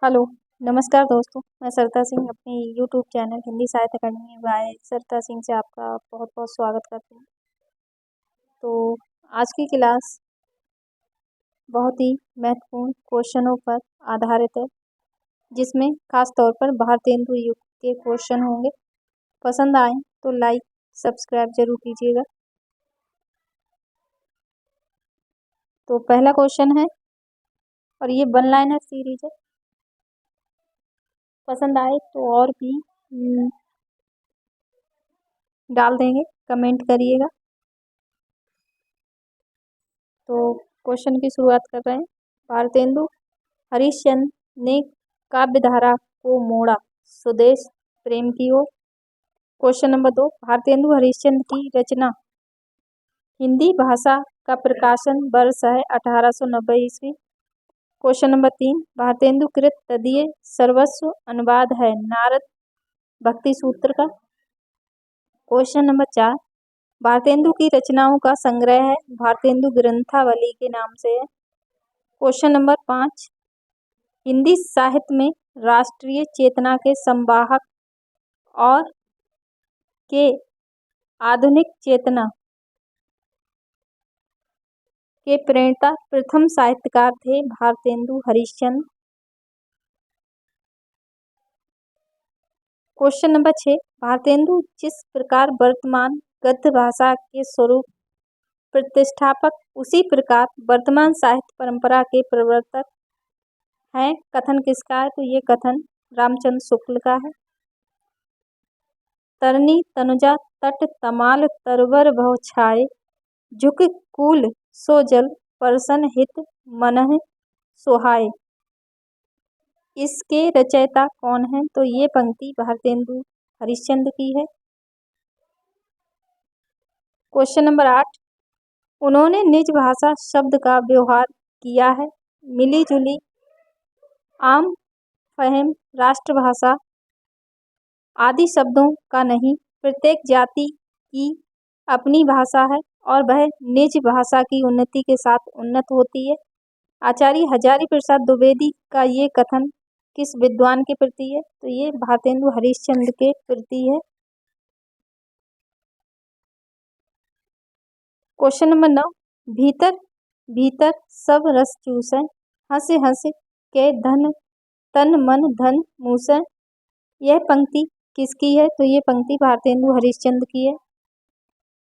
Hello. नमस्कार दोस्तों, मैं सरता सिंह अपने यूट्यूब चैनल हिंदी साहित्य अकादमी बाय सरता सिंह से आपका बहुत बहुत स्वागत करती हूँ। तो आज की क्लास बहुत ही महत्वपूर्ण क्वेश्चनों पर आधारित है, जिसमें खास तौर पर भारतेंदु युग के क्वेश्चन होंगे। पसंद आए तो लाइक सब्सक्राइब जरूर कीजिएगा। तो पहला क्वेश्चन है, और ये वन लाइनर सीरीज है। पसंद आए तो और भी डाल देंगे, कमेंट करिएगा। तो क्वेश्चन की शुरुआत कर रहे हैं। भारतेंदु हरिश्चंद्र ने काव्यधारा को मोड़ा स्वदेश प्रेम की ओर। क्वेश्चन नंबर 2, भारतेंदु हरिश्चंद्र की रचना हिंदी भाषा का प्रकाशन वर्ष है 1890 ईस्वी। क्वेश्चन नंबर 3, भारतेंदु कृत तदीय सर्वस्व अनुवाद है नारद भक्ति सूत्र का। क्वेश्चन नंबर 4, भारतेंदु की रचनाओं का संग्रह है भारतेंदु ग्रंथावली के नाम से है। क्वेश्चन नंबर 5, हिंदी साहित्य में राष्ट्रीय चेतना के संवाहक और के आधुनिक चेतना के प्रणेता प्रथम साहित्यकार थे भारतेंदु हरिश्चंद्र। क्वेश्चन नंबर 6, भारतेंदु जिस प्रकार वर्तमान गद्य भाषा के स्वरूप प्रतिष्ठापक, उसी प्रकार वर्तमान साहित्य परंपरा के प्रवर्तक हैं, कथन किसका है? तो ये कथन रामचंद्र शुक्ल का है। तरनी तनुजा तट तमाल तरवर भव छाए, झुक कूल सो जल परसन हित मनह सुहाए। इसके रचयिता कौन हैं? तो ये पंक्ति भारतेंदु हरिश्चंद्र की है। क्वेश्चन नंबर 8, उन्होंने निज भाषा शब्द का व्यवहार किया है मिली जुली आम फहम राष्ट्रभाषा आदि शब्दों का नहीं। प्रत्येक जाति की अपनी भाषा है और वह निज भाषा की उन्नति के साथ उन्नत होती है। आचार्य हजारी प्रसाद द्विवेदी का ये कथन किस विद्वान के प्रति है? तो ये भारतेंदु हरिश्चंद्र के प्रति है। क्वेश्चन नंबर 9, भीतर भीतर सब रस चूसै, हंस हंस के धन तन मन धन मूसै। यह पंक्ति किसकी है? तो ये पंक्ति भारतेंदु हरिश्चंद्र की है।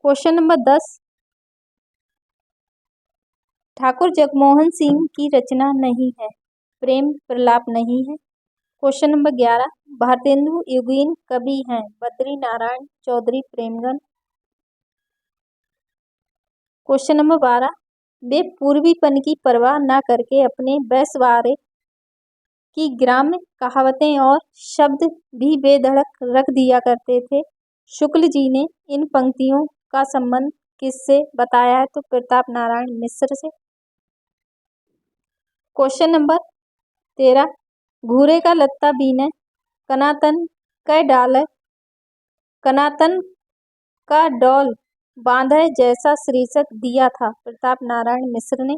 क्वेश्चन नंबर 10, ठाकुर जगमोहन सिंह की रचना नहीं है, प्रेम प्रलाप नहीं है। क्वेश्चन नंबर 11, भारतेंदु युगीन कवि हैं बद्री नारायण चौधरी प्रेमगन। क्वेश्चन नंबर 12, वे पूर्वीपन की परवाह न करके अपने बैसवारे की ग्राम्य कहावतें और शब्द भी बेधड़क रख दिया करते थे। शुक्ल जी ने इन पंक्तियों का संबंध किससे बताया है? तो प्रताप नारायण मिश्र से। क्वेश्चन नंबर 13, घूरे का लत्ता बीने कनातन कै डाल कनातन का डौल बांधे जैसा शीर्षक दिया था प्रताप नारायण मिश्र ने।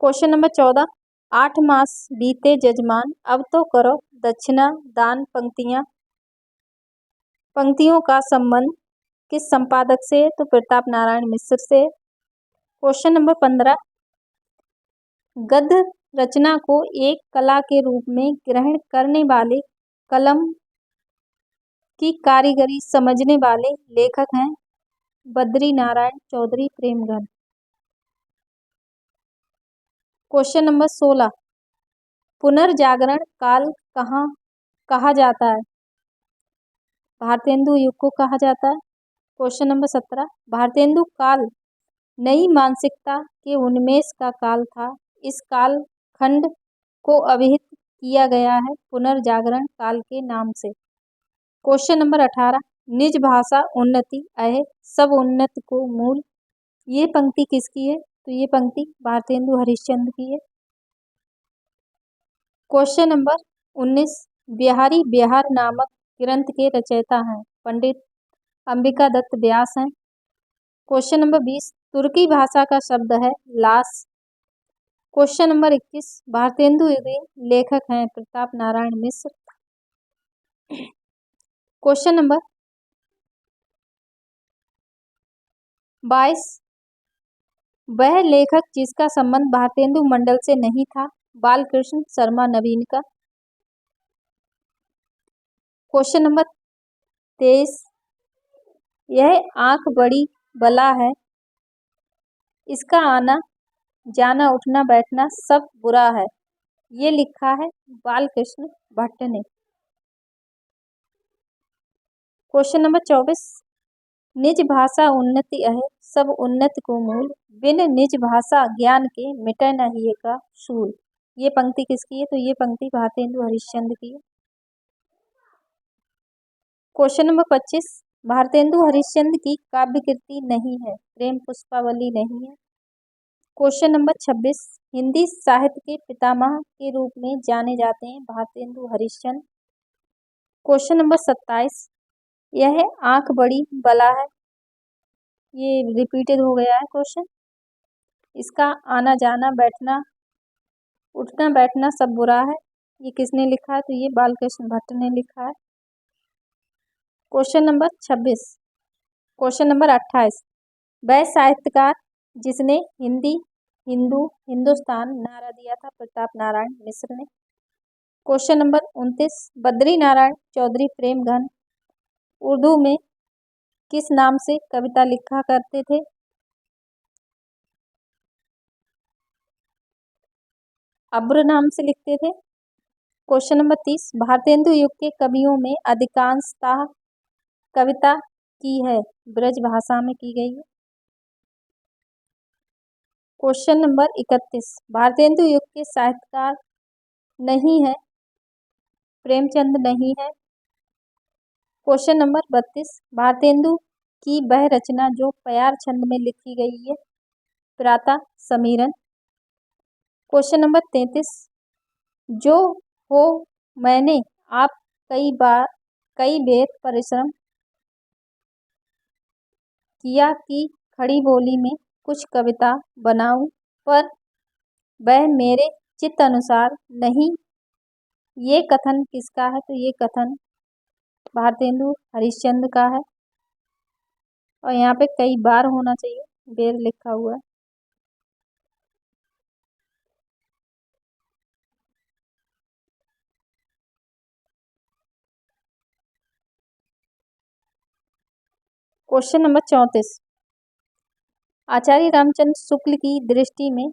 क्वेश्चन नंबर 14, 8 मास बीते जजमान अब तो करो दक्षिणा दान। पंक्तियों का संबंध किस संपादक से है? तो प्रताप नारायण मिश्र से। क्वेश्चन नंबर 15, गद्य रचना को एक कला के रूप में ग्रहण करने वाले, कलम की कारीगरी समझने वाले लेखक हैं बद्री नारायण चौधरी प्रेमगन। क्वेश्चन नंबर 16, पुनर्जागरण काल कहाँ कहा जाता है? भारतेंदु युग को कहा जाता है। क्वेश्चन नंबर 17, भारतेंदु काल नई मानसिकता के उन्मेष का काल था। इस काल खंड को अभिहित किया गया है पुनर्जागरण काल के नाम से। क्वेश्चन नंबर 18, निज भाषा उन्नति अह सब उन्नत को मूल। ये पंक्ति किसकी है? तो ये पंक्ति भारतेंदु हरिश्चंद्र की है। क्वेश्चन नंबर 19, बिहारी बिहार नामक ग्रंथ के रचयिता हैं पंडित अंबिका दत्त व्यास हैं। क्वेश्चन नंबर 20, तुर्की भाषा का शब्द है लास क्वेश्चन नंबर 21 भारतेंदु के लेखक हैं प्रताप नारायण मिश्र। क्वेश्चन नंबर 22 वह लेखक जिसका संबंध भारतेंदु मंडल से नहीं था। बालकृष्ण शर्मा नवीन का। क्वेश्चन नंबर 23 यह आंख बड़ी बला है, इसका आना जाना उठना बैठना सब बुरा है। ये लिखा है बालकृष्ण भट्ट ने। क्वेश्चन नंबर 24 निज भाषा उन्नति है सब उन्नति को मूल, बिन निज भाषा ज्ञान के मिटे न हिय का शूल। ये पंक्ति किसकी है? तो ये पंक्ति भारतेंदु हरिश्चंद्र की है। क्वेश्चन नंबर 25 भारतेंदु हरिश्चंद्र की काव्य कृति नहीं है, प्रेम पुष्पावली नहीं है। क्वेश्चन नंबर 26 हिंदी साहित्य के पितामह के रूप में जाने जाते हैं भारतेंदु हरिश्चंद्र। क्वेश्चन नंबर 27 यह आंख बड़ी बला है, ये रिपीटेड हो गया है क्वेश्चन। इसका आना जाना बैठना उठना बैठना सब बुरा है, ये किसने लिखा है? तो ये बालकृष्ण भट्ट ने लिखा है। क्वेश्चन नंबर 26 क्वेश्चन नंबर 28 वह साहित्यकार जिसने हिंदी हिंदू हिंदुस्तान नारा दिया था प्रताप नारायण मिश्र ने। क्वेश्चन नंबर 29 बद्री नारायण चौधरी प्रेमघन उर्दू में किस नाम से कविता लिखा करते थे? अब्र नाम से लिखते थे। क्वेश्चन नंबर 30 भारतेंदु युग के कवियों में अधिकांशतः कविता की है ब्रज भाषा में की गई है। क्वेश्चन नंबर 31 भारतेंदु युग के साहित्यकार नहीं है, प्रेमचंद नहीं है। क्वेश्चन नंबर 32 भारतेंदु की वह रचना जो प्यार छंद में लिखी गई है प्रातः समीरन। क्वेश्चन नंबर 33 जो हो मैंने आप कई बेर परिश्रम किया कि खड़ी बोली में कुछ कविता बनाऊं, पर वह मेरे चित्त अनुसार नहीं। ये कथन किसका है? तो ये कथन भारतेंदु हरिश्चंद्र का है। और यहाँ पे कई बार होना चाहिए, बेर लिखा हुआ है। क्वेश्चन नंबर 34 आचार्य रामचंद्र शुक्ल की दृष्टि में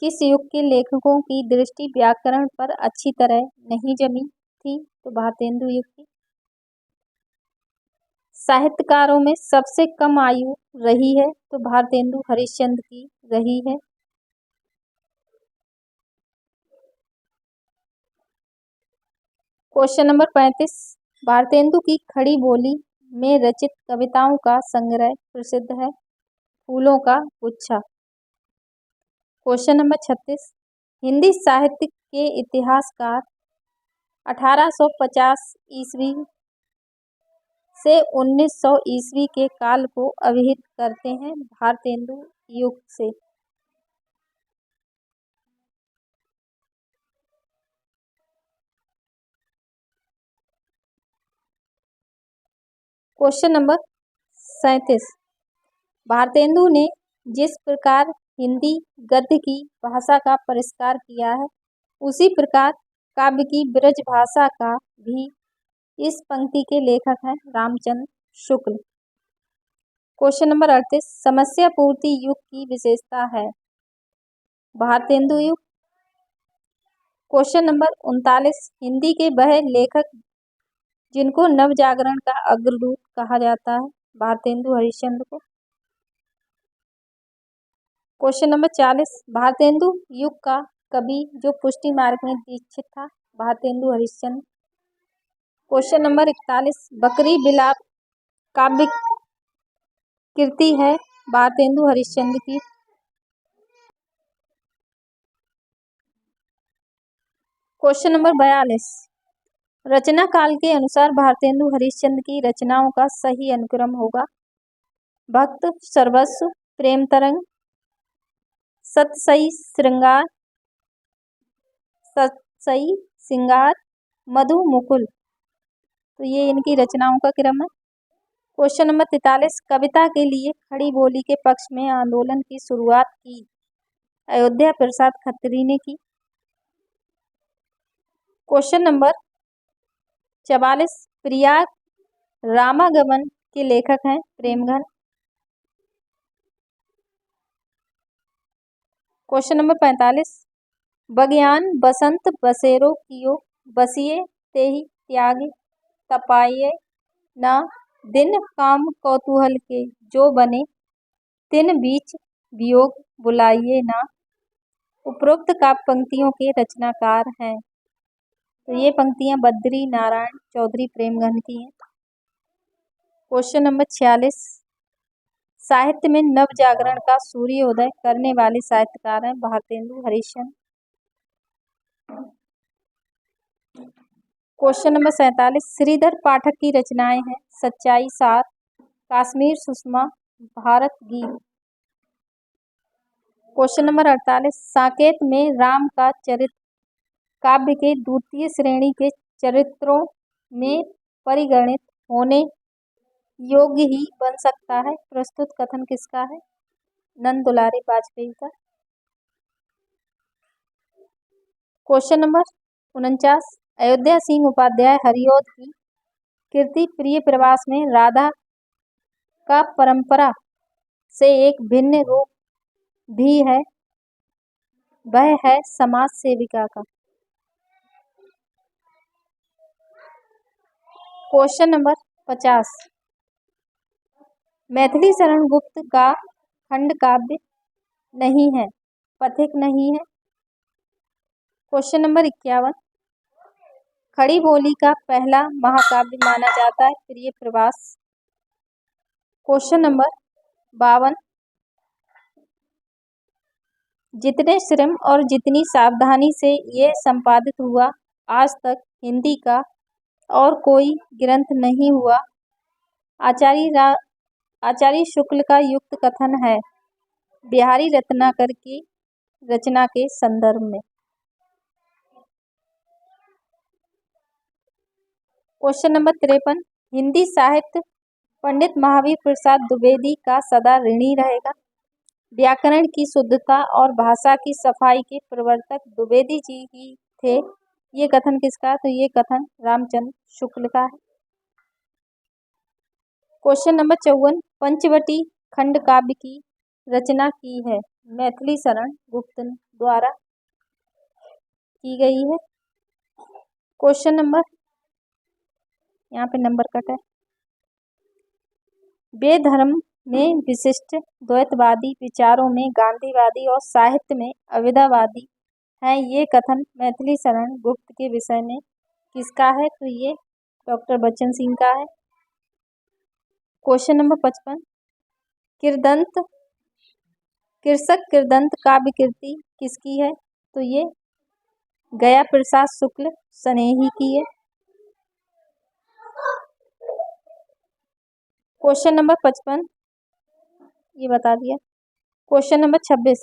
किस युग के लेखकों की दृष्टि व्याकरण पर अच्छी तरह नहीं जमी थी? तो भारतेंदु युग की। साहित्यकारों में सबसे कम आयु रही है तो भारतेंदु हरिश्चंद्र की रही है। क्वेश्चन नंबर 35 भारतेंदु की खड़ी बोली में रचित कविताओं का संग्रह प्रसिद्ध है फूलों का गुच्छा। क्वेश्चन नंबर 36 हिंदी साहित्य के इतिहासकार 1850 ईस्वी से 1900 ईस्वी के काल को अभिहित करते हैं भारतेंदु युग से। क्वेश्चन नंबर 37 भारतेंदु ने जिस प्रकार हिंदी गद्य की भाषा का परिष्कार किया है उसी प्रकार काव्य की ब्रज भाषा का भी इस पंक्ति के लेखक हैं रामचंद्र शुक्ल। क्वेश्चन नंबर 38 समस्या पूर्ति युग की विशेषता है भारतेंदु युग। क्वेश्चन नंबर 39 हिंदी के वह लेखक जिनको नवजागरण का अग्रदूत कहा जाता है भारतेंदु हरिश्चंद्र को। क्वेश्चन नंबर 40 भारतेंदु युग का कवि जो पुष्टि मार्ग में दीक्षित था भारतेंदु हरिश्चंद्र। क्वेश्चन नंबर 41 बकरी बिलाप काव्य कृति है भारतेंदु हरिश्चंद्र की। क्वेश्चन नंबर 42 रचना काल के अनुसार भारतेंदु हरिश्चंद्र की रचनाओं का सही अनुक्रम होगा भक्त सर्वस्व प्रेम तरंग सतसई श्रृंगार, सतसई श्रृंगार, मधु मुकुल। तो ये इनकी रचनाओं का क्रम है। क्वेश्चन नंबर 43, कविता के लिए खड़ी बोली के पक्ष में आंदोलन की शुरुआत की अयोध्या प्रसाद खत्री ने की। क्वेश्चन नंबर 44, प्रयाग रामागमन के लेखक हैं प्रेमघन। क्वेश्चन नंबर 45, बगियान बसंत बसेरो कियो, बसिए तेहि त्याग तपाये ना, दिन काम कौतूहल के जो बने, तिन बीच वियोग बुलाइए ना। उपरोक्त काव्य पंक्तियों के रचनाकार हैं। तो ये पंक्तियां बद्री नारायण चौधरी प्रेमघन की हैं। क्वेश्चन नंबर 46, साहित्य में नव जागरण का सूर्योदय करने वाले साहित्यकार हैं भारतेंदु हरिश्चंद्र। क्वेश्चन नंबर 47, श्रीधर पाठक की रचनाएं हैं सच्चाई सार, कश्मीर सुषमा, भारत गीत। क्वेश्चन नंबर 48, साकेत में राम का चरित्र काव्य के द्वितीय श्रेणी के चरित्रों में परिगणित होने योग्य ही बन सकता है। प्रस्तुत कथन किसका है? नंद दुलारी वाजपेयी का। क्वेश्चन नंबर 49, अयोध्या सिंह उपाध्याय हरिऔध की कृति प्रिय प्रवास में राधा का परंपरा से एक भिन्न रूप भी है, वह है समाज सेविका का। क्वेश्चन नंबर 50, मैथिली शरण गुप्त का खंड काव्य नहीं है, पथिक नहीं है। क्वेश्चन नंबर 51, खड़ी बोली का पहला महाकाव्य माना जाता है प्रिय प्रवास। क्वेश्चन नंबर 52, जितने श्रम और जितनी सावधानी से यह संपादित हुआ, आज तक हिंदी का और कोई ग्रंथ नहीं हुआ। आचार्य शुक्ल का युक्त कथन है बिहारी रत्नाकर की रचना के संदर्भ में। क्वेश्चन नंबर 53, हिंदी साहित्य पंडित महावीर प्रसाद द्विवेदी का सदा ऋणी रहेगा। व्याकरण की शुद्धता और भाषा की सफाई के प्रवर्तक द्विवेदी जी ही थे। ये कथन किसका? तो ये कथन रामचंद्र शुक्ल का है। क्वेश्चन नंबर 54, पंचवटी खंड काव्य की रचना की है मैथिली शरण गुप्त द्वारा की गई है। क्वेश्चन नंबर, यहाँ पे नंबर कट है। वे धर्म में विशिष्ट द्वैतवादी विचारों में गांधीवादी और साहित्य में अविद्यावादी हैं। ये कथन मैथिली शरण गुप्त के विषय में किसका है? तो ये डॉक्टर बच्चन सिंह का है। क्वेश्चन नंबर 55, कृषक कृदंत काव्य कृति किसकी है? तो ये गया प्रसाद शुक्ल स्नेही की है। क्वेश्चन नंबर 55 ये बता दिया। क्वेश्चन नंबर 26,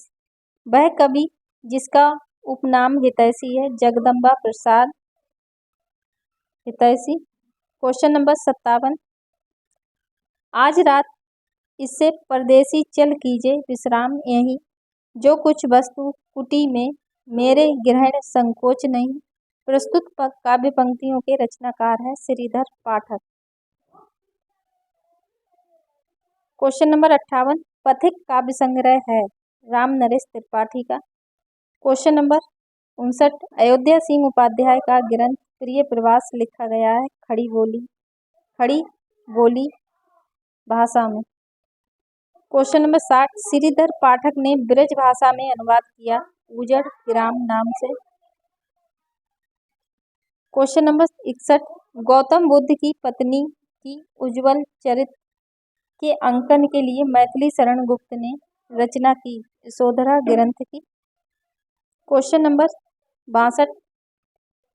वह कवि जिसका उपनाम हितैषी है जगदम्बा प्रसाद हितैषी। क्वेश्चन नंबर 57, आज रात इससे परदेसी चल कीजिए विश्राम यहीं, जो कुछ वस्तु कुटी में मेरे ग्रहण संकोच नहीं। प्रस्तुत काव्य पंक्तियों के रचनाकार है श्रीधर पाठक। क्वेश्चन नंबर 58, पथिक काव्य संग्रह है राम नरेश त्रिपाठी का। क्वेश्चन नंबर 59, अयोध्या सिंह उपाध्याय का ग्रंथ प्रिय प्रवास लिखा गया है खड़ी बोली भाषा में। क्वेश्चन नंबर 60, श्रीधर पाठक ने ब्रज भाषा में अनुवाद किया उजड़ ग्राम नाम से। क्वेश्चन नंबर 61, गौतम बुद्ध की पत्नी की उज्ज्वल चरित्र के अंकन के लिए मैथिली शरण गुप्त ने रचना की यशोधरा ग्रंथ की। क्वेश्चन नंबर 62,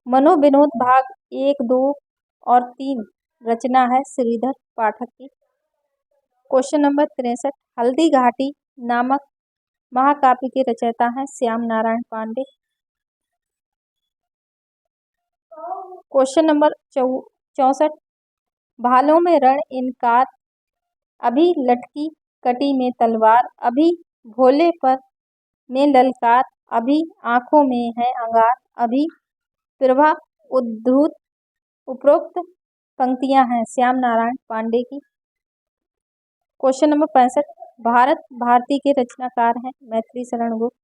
मनोविनोद भाग 1, 2 और 3 रचना है श्रीधर पाठक की। क्वेश्चन नंबर 63, हल्दी घाटी नामक महाकाव्य के रचयिता हैं श्याम नारायण पांडे। क्वेश्चन नंबर 64, भालों में रण इनकार, अभी लटकी कटी में तलवार, अभी भोले पर में ललकार, अभी आंखों में है अंगार, अभी प्रभा उद्धृत। उपरोक्त पंक्तियां हैं श्याम नारायण पांडे की। क्वेश्चन नंबर 65, भारत भारती के रचनाकार हैं मैथिली शरण गुप्त।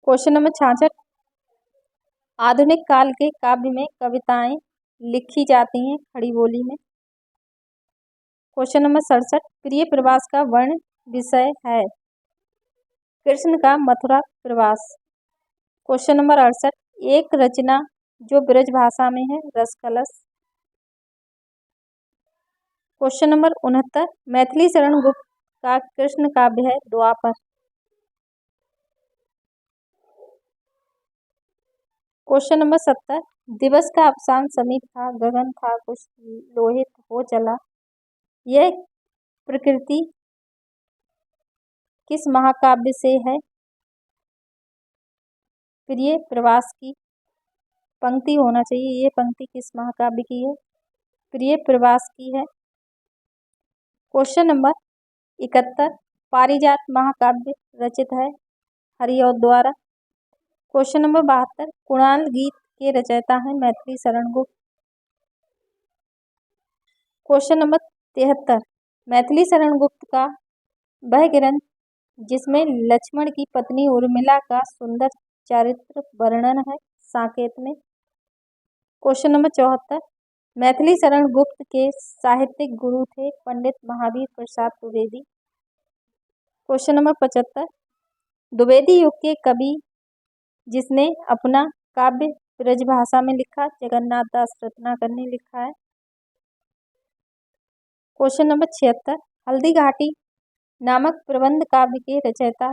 क्वेश्चन नंबर 66, आधुनिक काल के काव्य में कविताएं लिखी जाती हैं खड़ी बोली में। क्वेश्चन नंबर 67, प्रिय प्रवास का वर्ण विषय है कृष्ण का मथुरा प्रवास। क्वेश्चन नंबर 68, एक रचना जो ब्रज भाषा में है रसकलश। क्वेश्चन नंबर 69, मैथिली शरण गुप्त का कृष्ण काव्य है द्वापर। क्वेश्चन नंबर 70, दिवस का अवसान समीप था, गगन था कुछ लोहित हो चला, यह प्रकृति किस महाकाव्य से है? प्रिय प्रवास की पंक्ति होना चाहिए। ये पंक्ति किस महाकाव्य की है? प्रिय प्रवास की है। क्वेश्चन नंबर 71, पारिजात महाकाव्य रचित है हरिऔध द्वारा। क्वेश्चन नंबर 72, कुणाल गीत के रचयिता हैं मैथिली शरण गुप्त। क्वेश्चन नंबर 73, मैथिली शरण गुप्त का वह ग्रंथ जिसमें लक्ष्मण की पत्नी उर्मिला का सुंदर चारित्र वर्णन है साकेत में। क्वेश्चन नंबर 74, मैथिली शरण गुप्त के साहित्यिक गुरु थे पंडित महावीर प्रसाद द्विवेदी। क्वेश्चन नंबर 75, द्विवेदी युग के कवि जिसने अपना काव्य ब्रजभाषा में लिखा, जगन्नाथ दास रत्नाकर ने लिखा है। क्वेश्चन नंबर 76, हल्दी घाटी नामक प्रबंध काव्य के रचयिता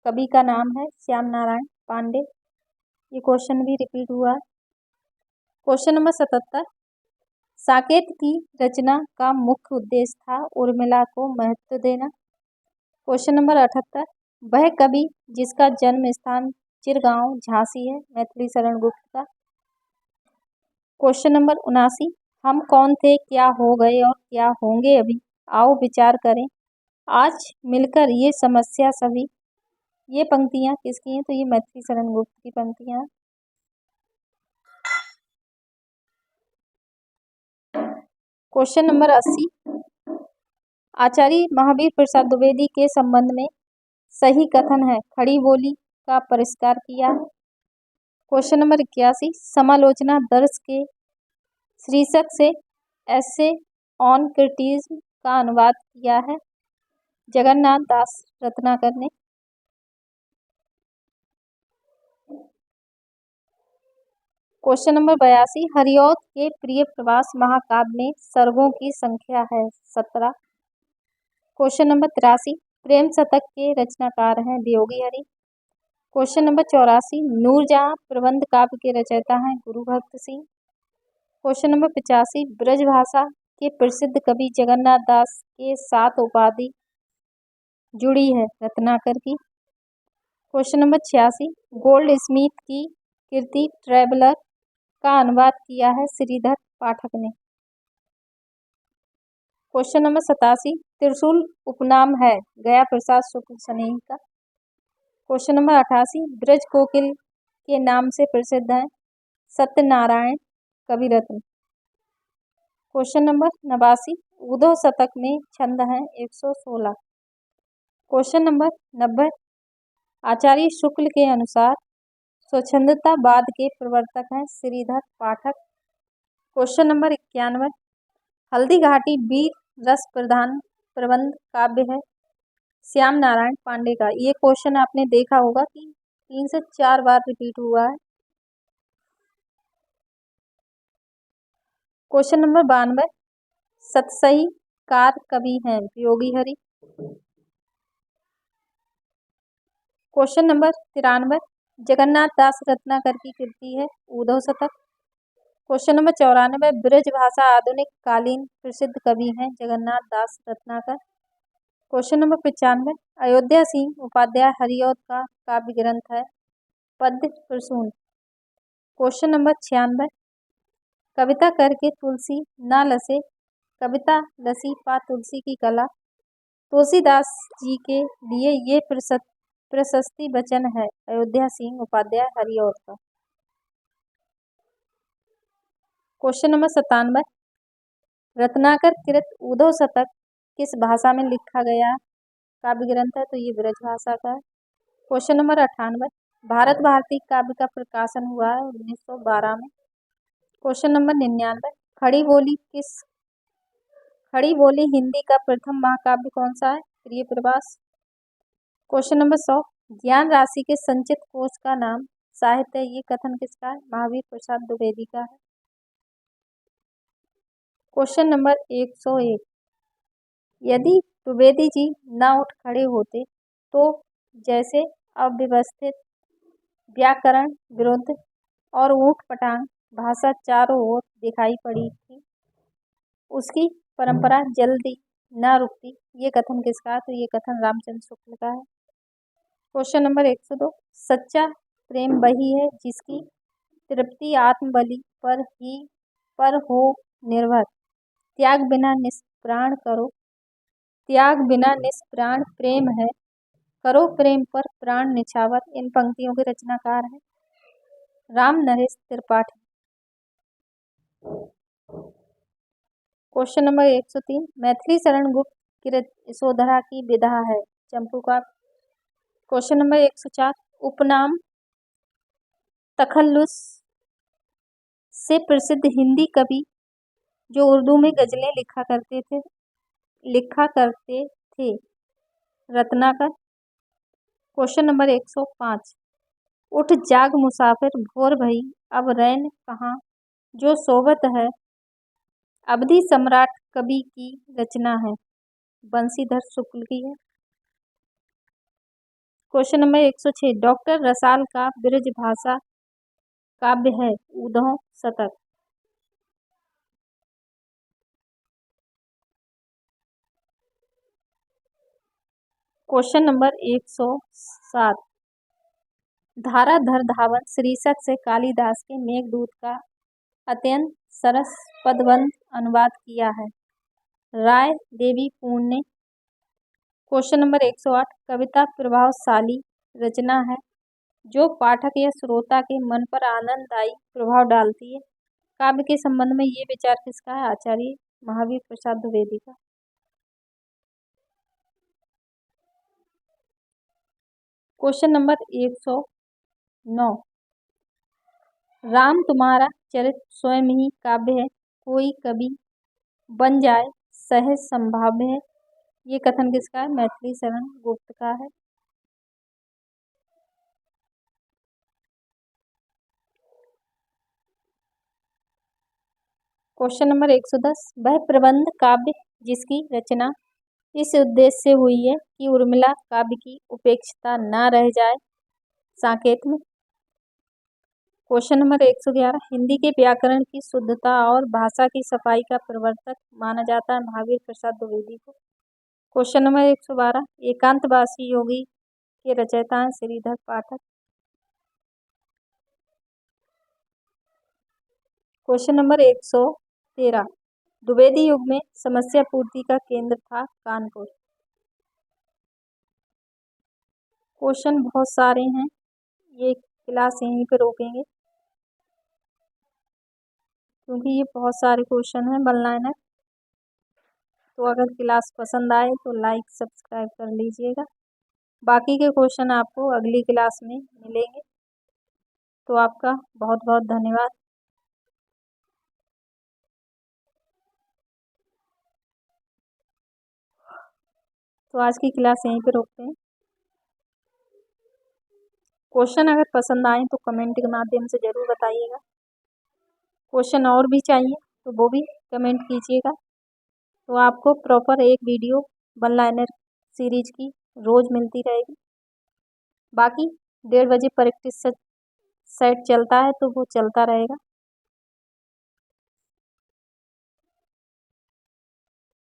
कवि का नाम है श्याम नारायण पांडे। ये क्वेश्चन भी रिपीट हुआ है। क्वेश्चन नंबर 77, साकेत की रचना का मुख्य उद्देश्य था उर्मिला को महत्व देना। क्वेश्चन नंबर 78, वह कवि जिसका जन्म स्थान चिरगांव झांसी है मैथिली शरण गुप्त का। क्वेश्चन नंबर 79, हम कौन थे क्या हो गए और क्या होंगे अभी, आओ विचार करें आज मिलकर ये समस्या सभी। ये पंक्तियां किसकी हैं? तो ये मैथिली शरण गुप्त की पंक्तियां हैं। क्वेश्चन नंबर 80, आचार्य महावीर प्रसाद द्विवेदी के संबंध में सही कथन है खड़ी बोली का परिष्कार किया है। क्वेश्चन नंबर 81, समालोचना दर्श के शीर्षक से ऐसे ऑन क्रिटिसिज्म का अनुवाद किया है जगन्नाथ दास रत्नाकर ने। क्वेश्चन नंबर 82, हरिऔध के प्रिय प्रवास महाकाव्य में सर्गों की संख्या है 17। क्वेश्चन नंबर 83, प्रेम शतक के रचनाकार हैं वियोगी हरि। क्वेश्चन नंबर 84, नूरजहां प्रबंध काव्य के रचयिता हैं गुरु भक्त सिंह। क्वेश्चन नंबर 85, ब्रजभाषा के प्रसिद्ध कवि जगन्नाथ दास के साथ उपाधि जुड़ी है रत्नाकर की। क्वेश्चन नंबर 86, गोल्ड स्मिथ की कीर्ति ट्रैवलर का अनुवाद किया है श्रीधर पाठक ने। क्वेश्चन नंबर 87, त्रिशूल उपनाम है गया प्रसाद शुक्ल सनेही का। क्वेश्चन नंबर 88, ब्रज कोकिल के नाम से प्रसिद्ध है सत्यनारायण कविरत्न। क्वेश्चन नंबर 89, उद्धव शतक में छंद हैं 116। क्वेश्चन नंबर 90, आचार्य शुक्ल के अनुसार स्वच्छंदतावाद के प्रवर्तक हैं श्रीधर पाठक। क्वेश्चन नंबर 91, हल्दी घाटी वीर रस प्रधान प्रबंध काव्य है श्याम नारायण पांडे का। ये क्वेश्चन आपने देखा होगा कि 3 से 4 बार रिपीट हुआ है। क्वेश्चन नंबर 92, सतसही कार कवि हैं वियोगी हरि। क्वेश्चन नंबर 93, जगन्नाथ दास रत्नाकर की कृति है उद्धव शतक। क्वेश्चन नंबर 94, ब्रजभाषा आधुनिक कालीन प्रसिद्ध कवि हैं जगन्नाथ दास रत्नाकर। क्वेश्चन नंबर 95, अयोध्या सिंह उपाध्याय हरिऔध का काव्य ग्रंथ है पद्य प्रसून। क्वेश्चन नंबर 96, कविता करके तुलसी ना लसे, कविता लसी पा तुलसी की कला। तुलसीदास जी के लिए ये प्रशस्ति वचन है अयोध्या सिंह उपाध्याय हरिऔध का। क्वेश्चन नंबर 97, रत्नाकर कृत उद्धव शतक किस भाषा में लिखा गया काव्य ग्रंथ है? तो ये ब्रजभाषा का है। क्वेश्चन नंबर 98, भारत भारती काव्य का प्रकाशन हुआ है 1912 में। क्वेश्चन नंबर 99, खड़ी बोली हिंदी का प्रथम महाकाव्य कौन सा है? प्रिय प्रवास। क्वेश्चन नंबर 100, ज्ञान राशि के संचित कोश का नाम साहित्य, ये कथन किसका है? महावीर प्रसाद द्विवेदी का है। क्वेश्चन नंबर 101, यदि द्विवेदी जी न उठ खड़े होते तो जैसे अव्यवस्थित, व्याकरण विरुद्ध और ऊट पटांग भाषा चारों ओर दिखाई पड़ी थी, उसकी परंपरा जल्दी न रुकती, ये कथन किसका है? तो ये कथन रामचंद्र शुक्ल का है। क्वेश्चन नंबर 102, सच्चा प्रेम वही है जिसकी तृप्ति आत्मबलि पर हो निर्भर, त्याग बिना निष्प्राण प्रेम है, करो प्रेम पर प्राण निछावर। इन पंक्तियों के रचनाकार हैं राम नरेश त्रिपाठी। क्वेश्चन नंबर 103, मैथिली शरण गुप्त कृत यशोधरा की विधा है चंपू का। क्वेश्चन नंबर 104, उपनाम तखल्लुस से प्रसिद्ध हिंदी कवि जो उर्दू में गजलें लिखा करते थे रत्नाकर। क्वेश्चन नंबर 105, उठ जाग मुसाफिर भोर भई अब रैन कहाँ, जो सोबत है अवधि सम्राट कवि की रचना है बंशीधर शुक्ल की है। क्वेश्चन नंबर 106, डॉक्टर रसाल का ब्रजभाषा काव्य है उद्धव शतक। क्वेश्चन नंबर 107, धाराधर धावन शीर्षक से कालिदास के मेघदूत का अत्यंत सरस पदबंध अनुवाद किया है राय देवी पूर्ण ने। क्वेश्चन नंबर 108, कविता प्रभावशाली रचना है जो पाठक या श्रोता के मन पर आनंददायी प्रभाव डालती है, काव्य के संबंध में ये विचार किसका है? आचार्य महावीर प्रसाद द्विवेदी का। क्वेश्चन नंबर 109, राम तुम्हारा चरित्र स्वयं ही काव्य है, कोई कवि बन जाए सहज संभाव्य है, ये कथन किसका है? मैथिली शरण गुप्त का है। क्वेश्चन नंबर 110, वह प्रबंध काव्य जिसकी रचना इस उद्देश्य से हुई है कि उर्मिला काव्य की उपेक्षिता न रह जाए साकेत में। क्वेश्चन नंबर 111, हिंदी के व्याकरण की शुद्धता और भाषा की सफाई का प्रवर्तक माना जाता है महावीर प्रसाद द्विवेदी को। क्वेश्चन नंबर 112, एकांतवासी योगी के रचयिता हैं श्रीधर पाठक। क्वेश्चन नंबर 113, द्विवेदी युग में समस्या पूर्ति का केंद्र था कानपुर। क्वेश्चन बहुत सारे हैं, ये क्लास यहीं पे रोकेंगे क्योंकि ये बहुत सारे क्वेश्चन हैं वन लाइनर। तो अगर क्लास पसंद आए तो लाइक सब्सक्राइब कर लीजिएगा। बाकी के क्वेश्चन आपको अगली क्लास में मिलेंगे। तो आपका बहुत बहुत धन्यवाद। तो आज की क्लास यहीं पे रोकते हैं। क्वेश्चन अगर पसंद आए तो कमेंट के माध्यम से ज़रूर बताइएगा। क्वेश्चन और भी चाहिए तो वो भी कमेंट कीजिएगा। तो आपको प्रॉपर एक वीडियो वन लाइनर सीरीज की रोज़ मिलती रहेगी। बाकी 1:30 बजे प्रैक्टिस सेट चलता है तो वो चलता रहेगा।